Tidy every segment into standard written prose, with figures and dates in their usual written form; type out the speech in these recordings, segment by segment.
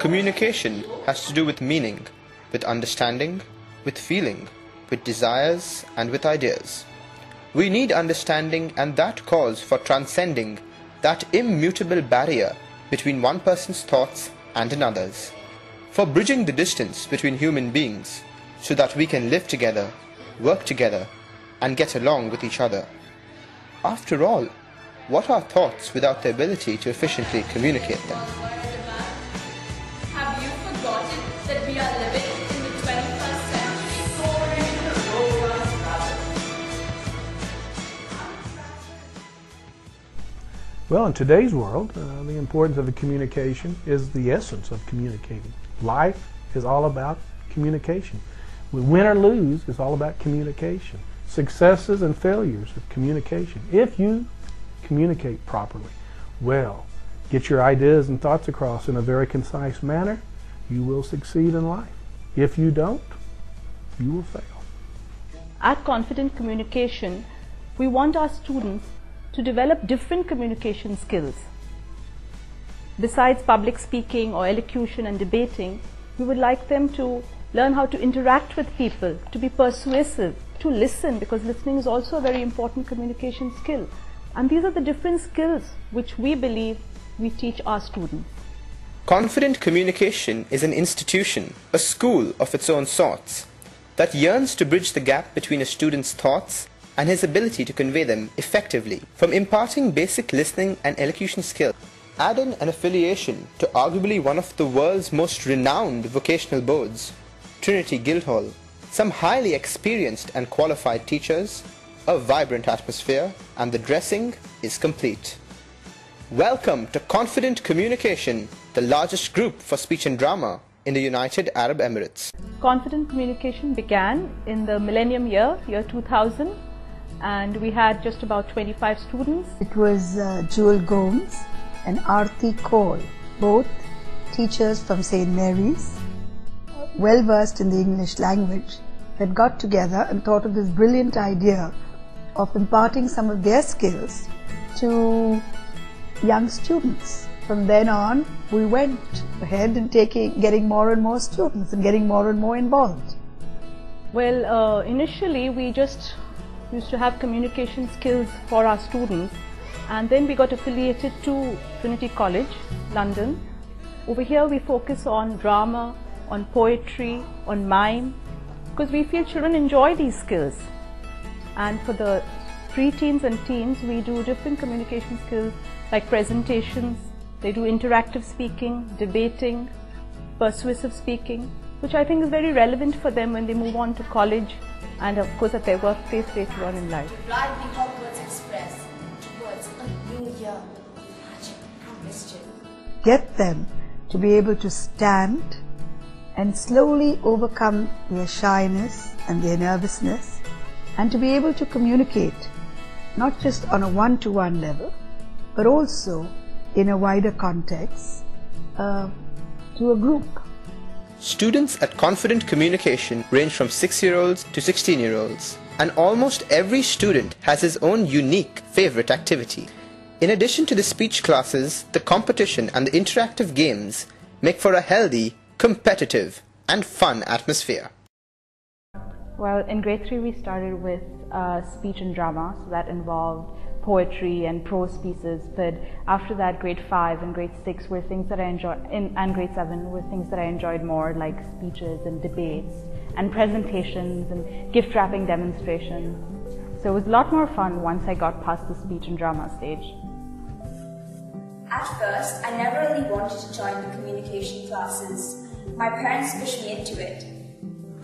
Communication has to do with meaning, with understanding, with feeling, with desires and with ideas. We need understanding, and that calls for transcending that immutable barrier between one person's thoughts and another's, for bridging the distance between human beings so that we can live together, work together and get along with each other. After all, what are thoughts without the ability to efficiently communicate them? Have you forgotten that we are living in the 21st century? Well, in today's world, the importance of the communication is the essence of communicating. Life is all about communication. We win or lose, it's all about communication. Successes and failures of communication. If you communicate properly, well, get your ideas and thoughts across in a very concise manner, you will succeed in life. If you don't, you will fail. At Confident Communication, we want our students to develop different communication skills. Besides public speaking or elocution and debating, we would like them to learn how to interact with people, to be persuasive, to listen, because listening is also a very important communication skill. And these are the different skills which we believe we teach our students. Confident Communication is an institution, a school of its own sorts, that yearns to bridge the gap between a student's thoughts and his ability to convey them effectively. From imparting basic listening and elocution skills, add in an affiliation to arguably one of the world's most renowned vocational boards, Trinity Guildhall, some highly experienced and qualified teachers, a vibrant atmosphere, and the dressing is complete. Welcome to Confident Communication, the largest group for speech and drama in the United Arab Emirates. Confident Communication began in the millennium year 2000, and we had just about 25 students. It was Jewel Gomes and Aarti Kaul, both teachers from St. Mary's, well versed in the English language, that got together and thought of this brilliant idea of imparting some of their skills to young students. From then on, we went ahead and getting more and more students and getting more and more involved. Well, initially we just used to have communication skills for our students, and then we got affiliated to Trinity College, London. Over here we focus on drama, on poetry, on mime, because we feel children enjoy these skills. And for the pre-teens and teens, we do different communication skills like presentations. They do interactive speaking, debating, persuasive speaking, which I think is very relevant for them when they move on to college and of course at their workplace later on in life. Ride the Hogwarts Express towards a new year of magic and mischief. Get them to be able to stand and slowly overcome their shyness and their nervousness, and to be able to communicate not just on a one-to-one level, but also in a wider context to a group. Students at Confident Communication range from 6-year-olds to 16-year-olds, and almost every student has his own unique favorite activity. In addition to the speech classes, the competition and the interactive games make for a healthy, competitive and fun atmosphere. Well, in grade 3 we started with speech and drama, so that involved poetry and prose pieces, but after that grade 5 and grade 6 were things that I enjoyed, and grade 7 were things that I enjoyed more, like speeches and debates and presentations and gift wrapping demonstrations. So it was a lot more fun once I got past the speech and drama stage. At first, I never really wanted to join the communication classes. My parents pushed me into it.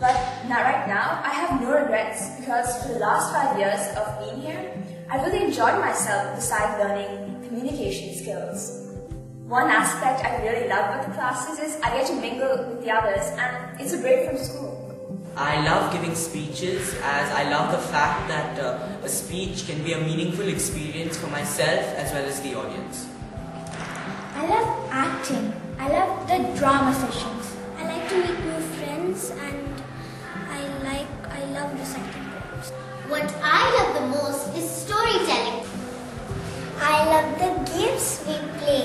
But right now, I have no regrets, because for the last 5 years of being here, I really enjoyed myself besides learning communication skills. One aspect I really love about the classes is I get to mingle with the others, and it's a break from school. I love giving speeches, as I love the fact that a speech can be a meaningful experience for myself as well as the audience. I love acting. I love the drama sessions. I like to meet new friends, and I love reciting poems. What I love the most is storytelling. I love the games we play.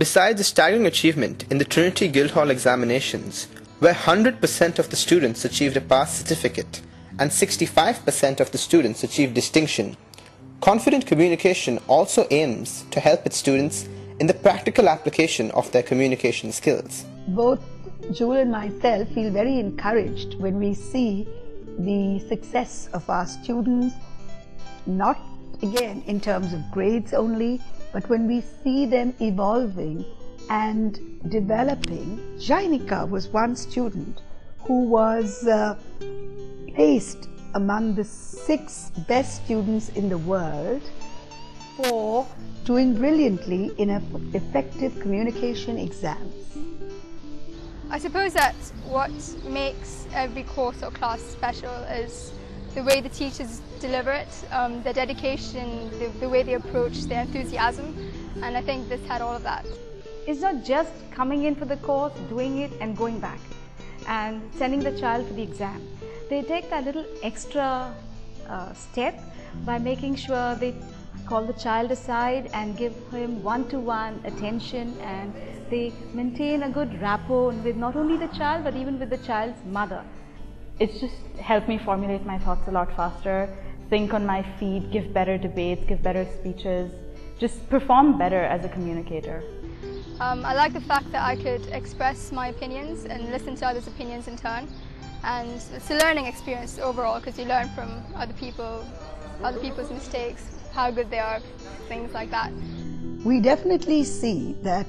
Besides the staggering achievement in the Trinity Guildhall examinations, where 100% of the students achieved a pass certificate and 65% of the students achieved distinction, confident communication also aims to help its students in the practical application of their communication skills. Both Jewel and myself feel very encouraged when we see the success of our students, not again in terms of grades only, but when we see them evolving and developing. Jainika was one student who was placed among the 6 best students in the world for doing brilliantly in effective communication exams. I suppose that what makes every course or class special is the way the teachers deliver it, their dedication, the way they approach, their enthusiasm, and I think this had all of that. It's not just coming in for the course, doing it and going back and sending the child for the exam. They take that little extra step by making sure they call the child aside and give him one-to-one attention, and they maintain a good rapport with not only the child but even with the child's mother. It's just helped me formulate my thoughts a lot faster, think on my feet, give better debates, give better speeches, just perform better as a communicator. I like the fact that I could express my opinions and listen to others' opinions in turn, and it's a learning experience overall because you learn from other people's mistakes, how good they are, things like that. We definitely see that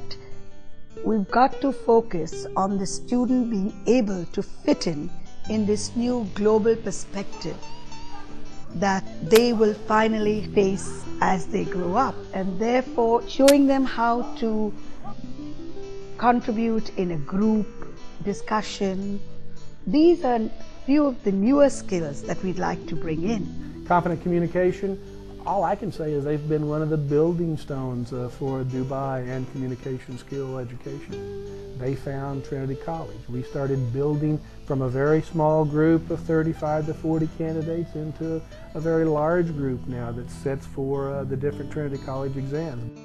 we've got to focus on the student being able to fit in this new global perspective that they will finally face as they grow up, and therefore showing them how to contribute in a group discussion. These are few of the newer skills that we'd like to bring in. Confident communication, all I can say is they've been one of the building stones for Dubai and communication skill education. They found Trinity College. We started building from a very small group of 35 to 40 candidates into a very large group now that sits for the different Trinity College exams.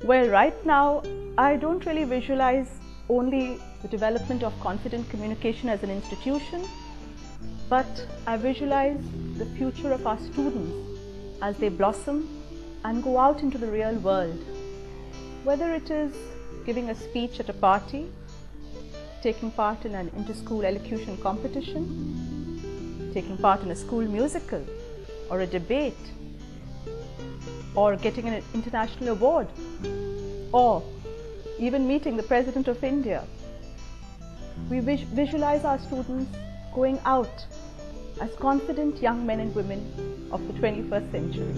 Well, right now, I don't really visualize only the development of confident communication as an institution, but I visualize the future of our students as they blossom and go out into the real world. Whether it is giving a speech at a party, taking part in an inter-school elocution competition, taking part in a school musical or a debate, or getting an international award, or even meeting the President of India. We visualize our students going out as confident young men and women of the 21st century.